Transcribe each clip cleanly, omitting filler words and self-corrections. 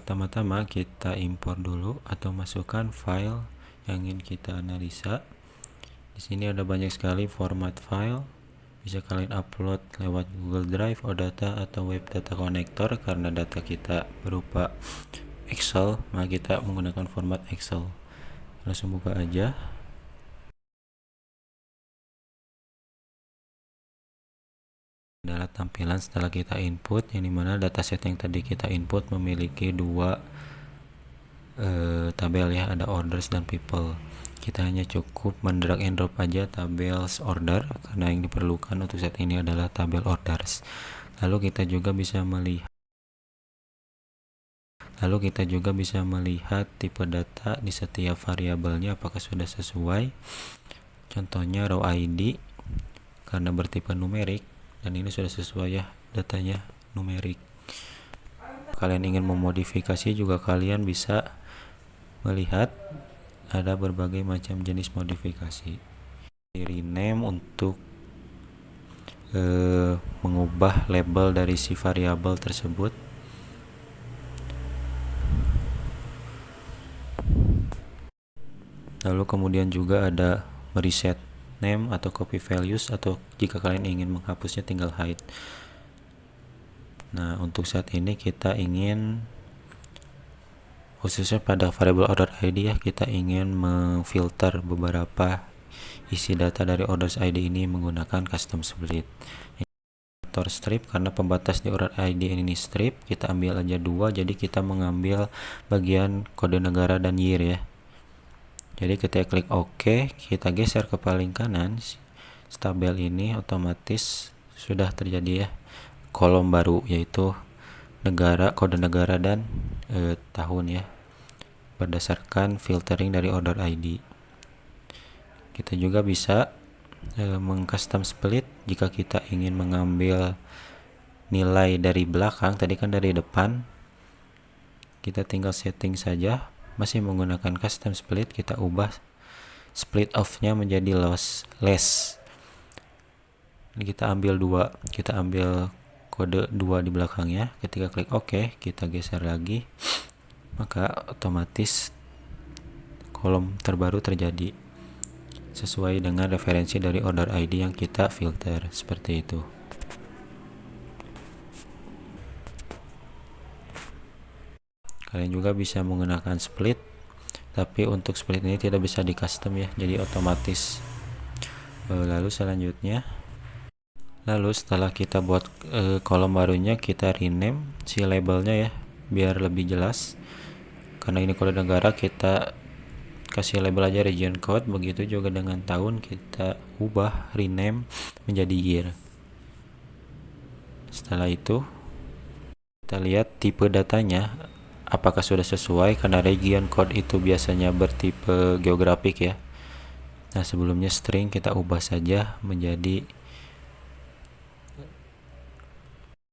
Pertama-tama kita impor dulu atau masukkan file yang ingin kita analisa. Di sini ada banyak sekali format file. Bisa kalian upload lewat Google Drive, OData atau Web Data Connector. Karena data kita berupa Excel, maka kita menggunakan format Excel. Langsung buka aja. Adalah tampilan setelah kita input, yang dimana dataset yang tadi kita input memiliki dua tabel ya, ada orders dan people. Kita hanya cukup mendrag and drop aja tabel order, karena yang diperlukan untuk set ini adalah tabel orders. Lalu kita juga bisa melihat tipe data di setiap variabelnya apakah sudah sesuai. Contohnya row ID karena bertipe numerik, dan ini sudah sesuai ya, datanya numerik. Kalian ingin memodifikasi juga kalian bisa melihat ada berbagai macam jenis modifikasi. Rename untuk mengubah label dari si variabel tersebut. Lalu kemudian juga ada mereset name atau copy values, atau jika kalian ingin menghapusnya tinggal hide. Nah, untuk saat ini kita ingin, khususnya pada variabel order ID ya, kita ingin memfilter beberapa isi data dari orders ID ini menggunakan custom split. Strip karena pembatas di order ID ini strip, kita ambil aja 2, jadi kita mengambil bagian kode negara dan year ya. Jadi ketika klik OK, kita geser ke paling kanan, tabel ini otomatis sudah terjadi ya kolom baru, yaitu negara, kode negara dan tahun ya, berdasarkan filtering dari order ID. Kita juga bisa mengcustom split jika kita ingin mengambil nilai dari belakang, tadi kan dari depan, kita tinggal setting saja. Masih menggunakan custom split, kita ubah split off nya menjadi less. Ini kita ambil 2, kita ambil kode 2 di belakangnya. Ketika klik OK, kita geser lagi, maka otomatis kolom terbaru terjadi sesuai dengan referensi dari order ID yang kita filter, seperti itu. Kalian juga bisa menggunakan split, tapi untuk split ini tidak bisa di custom ya, jadi otomatis. Lalu setelah kita buat kolom barunya, kita rename si labelnya ya, biar lebih jelas. Karena ini kode negara, kita kasih label aja region code. Begitu juga dengan tahun, kita ubah rename menjadi year. Setelah itu kita lihat tipe datanya apakah sudah sesuai, karena region code itu biasanya bertipe geografik ya. Nah, sebelumnya string kita ubah saja menjadi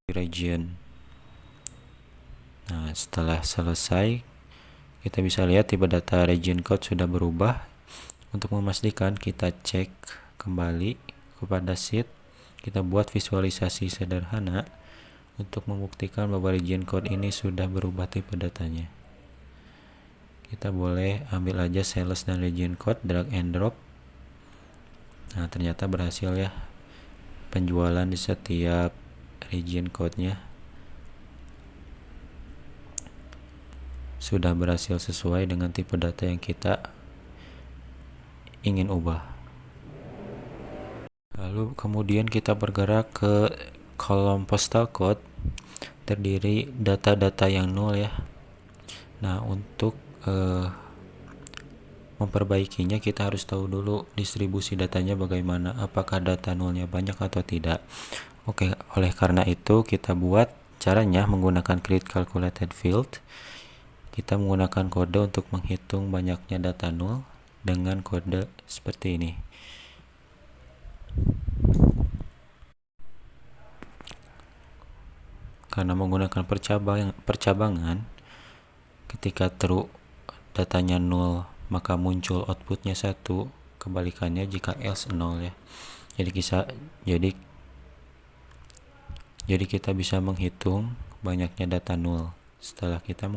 region. Nah, setelah selesai, kita bisa lihat tipe data region code sudah berubah. Untuk memastikan, kita cek kembali kepada sheet, kita buat visualisasi sederhana untuk membuktikan bahwa region code ini sudah berubah tipe datanya. Kita boleh ambil aja sales dan region code, drag and drop. Nah, ternyata berhasil ya, penjualan di setiap region code-nya sudah berhasil sesuai dengan tipe data yang kita ingin ubah. Lalu kemudian kita bergerak ke kolom postal code, terdiri data-data yang nol ya. Nah, untuk memperbaikinya kita harus tahu dulu distribusi datanya bagaimana, apakah data nolnya banyak atau tidak. Oke, oleh karena itu kita buat caranya menggunakan create calculated field. Kita menggunakan kode untuk menghitung banyaknya data nol dengan kode seperti ini. Karena menggunakan percabangan, ketika true datanya 0, maka muncul outputnya 1, kebalikannya jika else 0 ya. Jadi kita bisa menghitung banyaknya data 0 setelah kita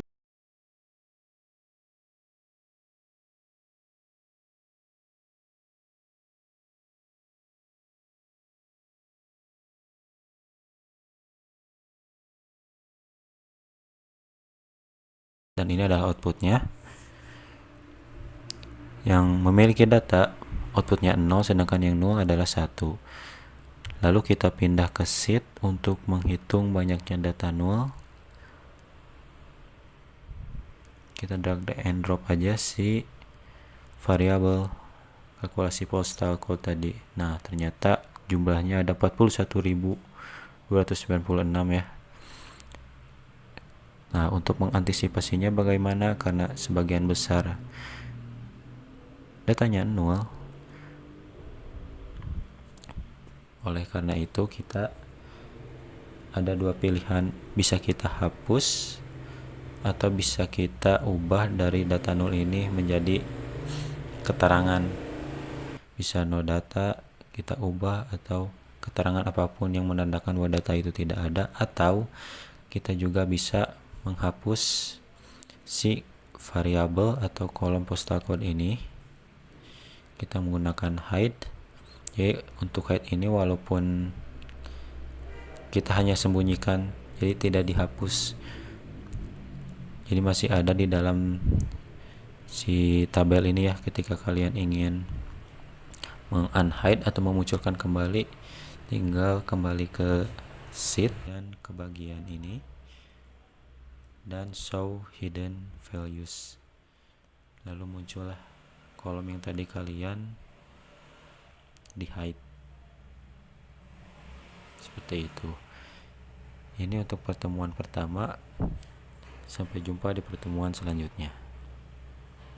dan ini adalah outputnya. Yang memiliki data outputnya 0, sedangkan yang 0 adalah 1. Lalu kita pindah ke sheet untuk menghitung banyaknya data 0. Kita drag and drop aja si variabel kalkulasi postal code tadi. Nah, ternyata jumlahnya ada 41.296 ya. Nah, untuk mengantisipasinya bagaimana? Karena sebagian besar datanya 0. Oleh karena itu kita ada dua pilihan, bisa kita hapus atau bisa kita ubah dari data 0 ini menjadi keterangan. Bisa no data kita ubah, atau keterangan apapun yang menandakan bahwa data itu tidak ada, atau kita juga bisa menghapus si variabel atau kolom postal code ini. Kita menggunakan hide. Jadi untuk hide ini walaupun kita hanya sembunyikan, jadi tidak dihapus, jadi masih ada di dalam si tabel ini ya. Ketika kalian ingin meng-unhide atau memunculkan kembali, tinggal kembali ke sheet dan ke bagian ini dan show hidden values, lalu muncullah kolom yang tadi kalian di hide. Seperti itu. Ini untuk pertemuan pertama. Sampai jumpa di pertemuan selanjutnya.